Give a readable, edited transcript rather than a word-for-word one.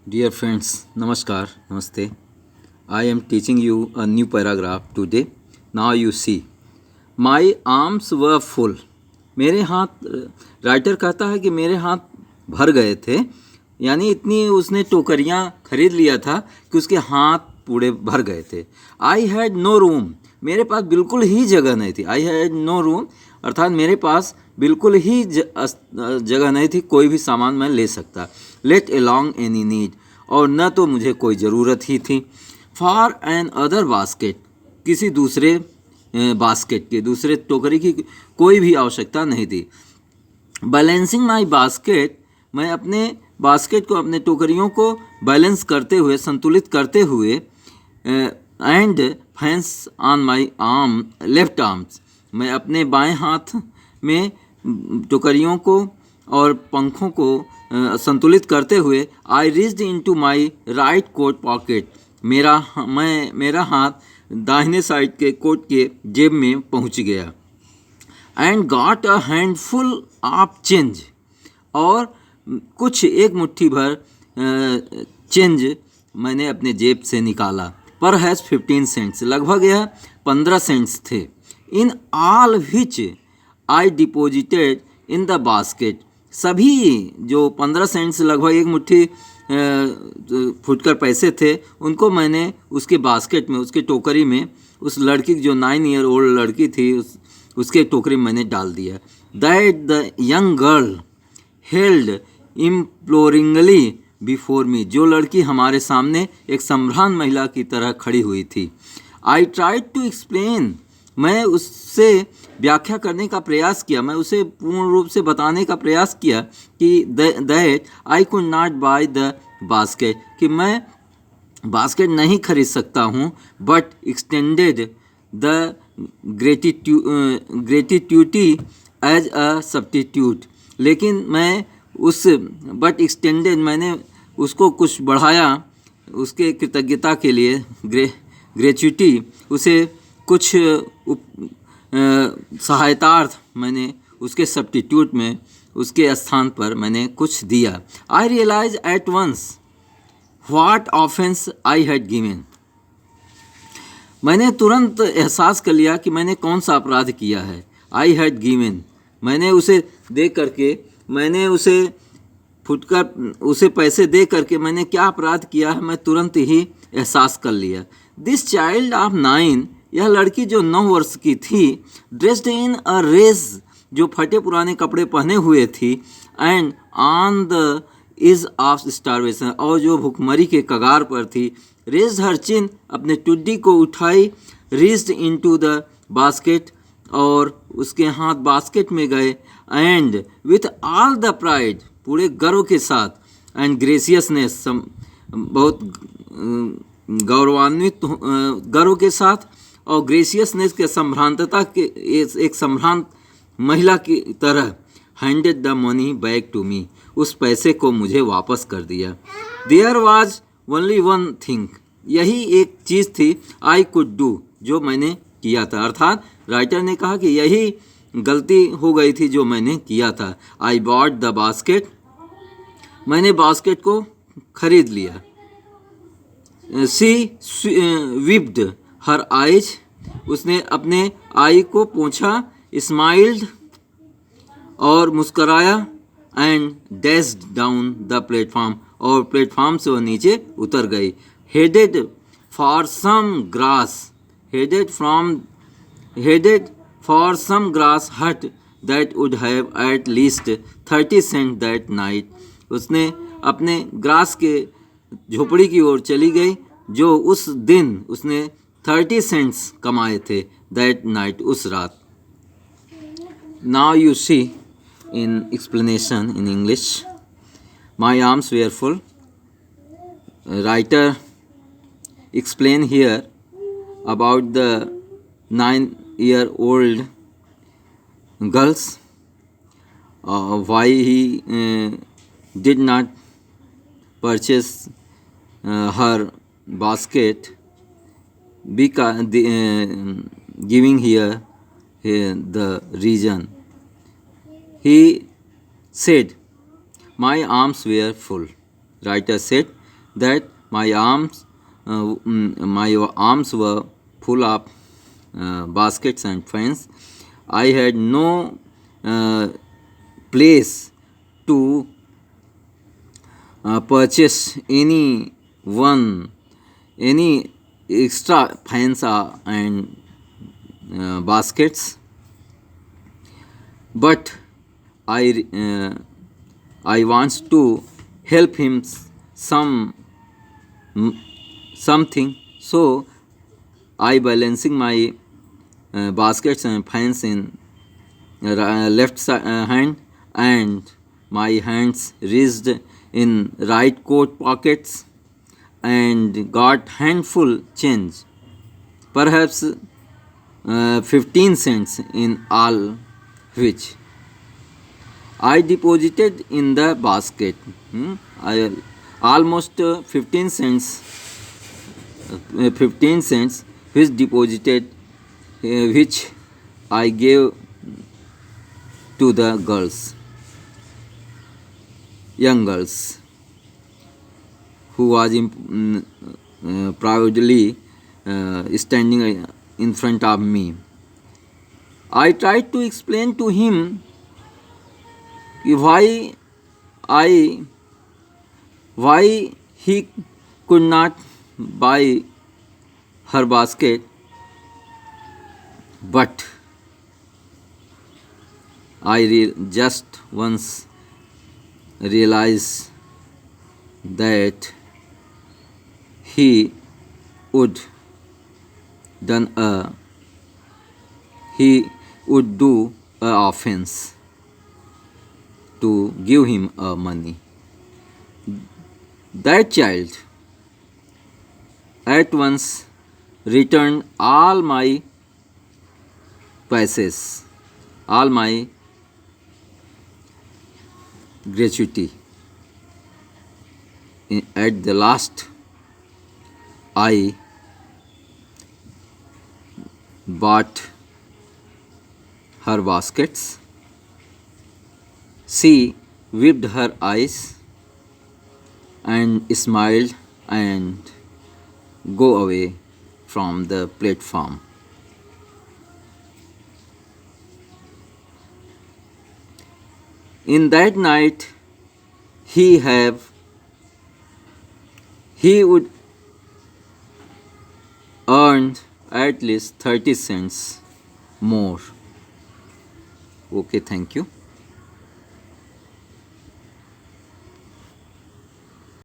Dear friends, Namaskar, Namaste. I am teaching you a new paragraph today. Now you see. My arms were full. मेरे हाथ writer कहता है कि मेरे हाथ भर गए थे, यानी इतनी उसने टोकरियाँ खरीद लिया था कि उसके हाथ पूरे भर गए थे. I had no room. मेरे पास बिल्कुल ही जगह नहीं थी. आई हैड नो रूम अर्थात मेरे पास बिल्कुल ही जगह नहीं थी, कोई भी सामान मैं ले सकता. लेट अलोंग एनी नीड, और न तो मुझे कोई ज़रूरत ही थी. फॉर एन अदर बास्केट, किसी दूसरे बास्केट की, दूसरे टोकरी की कोई भी आवश्यकता नहीं थी. बैलेंसिंग माई बास्केट, मैं अपने बास्केट को, अपने टोकरियों को बैलेंस करते हुए, संतुलित करते हुए, and fans on my arm left arms, मैं अपने बाएं हाथ में टोकरियों को और पंखों को संतुलित करते हुए I reached into my right coat pocket, मेरा हाथ दाहिने साइड के कोट के जेब में पहुंच गया. And got a handful of change, और कुछ एक मुट्ठी भर चेंज मैंने अपने जेब से निकाला. पर हैज़ 15 सेंट्स, लगभग यह 15 सेंट्स थे. In all which I deposited in the basket, सभी जो 15 सेंट्स लगभग एक मुट्ठी फुटकर पैसे थे, उनको मैंने उसके बास्केट में, उसके टोकरी में, उस लड़की जो 9 ईयर ओल्ड लड़की थी उसके टोकरी में मैंने डाल दिया. That the young girl held imploringly before me, जो लड़की हमारे सामने एक सम्भ्रांत महिला की तरह खड़ी हुई थी. आई ट्राइड टू एक्सप्लेन, मैं उससे व्याख्या करने का प्रयास किया, मैं उसे पूर्ण रूप से बताने का प्रयास किया कि that I could not buy the basket, कि मैं बास्केट नहीं खरीद सकता हूँ. But extended the gratuity as a substitute, लेकिन मैं उस बट एक्सटेंडेड, मैंने उसको कुछ बढ़ाया, उसके कृतज्ञता के लिए, ग्रेच्युटी, उसे कुछ सहायतार्थ मैंने उसके सब्स्टिट्यूट में, उसके स्थान पर मैंने कुछ दिया. I realise at once what offence I had given, मैंने तुरंत एहसास कर लिया कि मैंने कौन सा अपराध किया है. आई हैड गिवन, मैंने उसे दे करके, मैंने उसे फुटकर उसे पैसे दे करके मैंने क्या अपराध किया है, मैं तुरंत ही एहसास कर लिया. दिस चाइल्ड ऑफ 9, यह लड़की जो 9 वर्ष की थी, ड्रेस्ड इन अ रेस, जो फटे पुराने कपड़े पहने हुए थी, and on the is of starvation, और जो भुखमरी के कगार पर थी. रेज्ड हर चिन, अपने टुड्डी को उठाई. रीच्ड इनटू द बास्केट, और उसके हाथ बास्केट में गए. And with all the pride, पूरे गर्व के साथ, एंड ग्रेसियसनेस, बहुत गौरवान्वित गर्व के साथ, और ग्रेसियसनेस के, संभ्रांतता के, एक संभ्रांत महिला की तरह, handed the money back to me, उस पैसे को मुझे वापस कर दिया. There was only one thing, यही एक चीज़ थी, आई कुड डू, जो मैंने किया था. अर्थात राइटर ने कहा कि यही गलती हो गई थी जो मैंने किया था. आई बॉट द बास्केट, मैंने बास्केट को खरीद लिया. सी विप्ड हर आइज, उसने अपने आई को पोंछा. स्माइल्ड, और मुस्कराया. And dashed down the platform, और प्लेटफॉर्म से वह नीचे उतर गई. Headed for some grass, headed for some grass hut that would have at least 30 cent that night, उसने अपने ग्रास के झोपड़ी की ओर चली गई, जो उस दिन उसने 30 सेंट्स कमाए थे. दैट नाइट, उस रात. Now you see in explanation in English. My arms were full. Writer explain here about the 9-year-old girls, why he did not purchase her basket, because giving here the reason. He said, my arms were full. Writer said, that my arms were full of baskets and fans. I had no place to purchase any extra fans and baskets, but I wants to help him some something. So I balancing my baskets and fans in hand, and my hands reached in right coat pockets and got handful change, perhaps 15 cents in all, which I deposited in the basket. I almost 15 cents which deposited, which I gave to the girls, young girls, who was proudly standing in front of me. I tried to explain to him why I why he could not buy her basket, but I just once realized that he would done a he would do a offense to give him money. That child at once returned all my passes, all my gratuity. At the last, I bought her baskets. She wiped her eyes and smiled and go away from the platform. In that night, he would earn at least 30 cents more. Okay, thank you.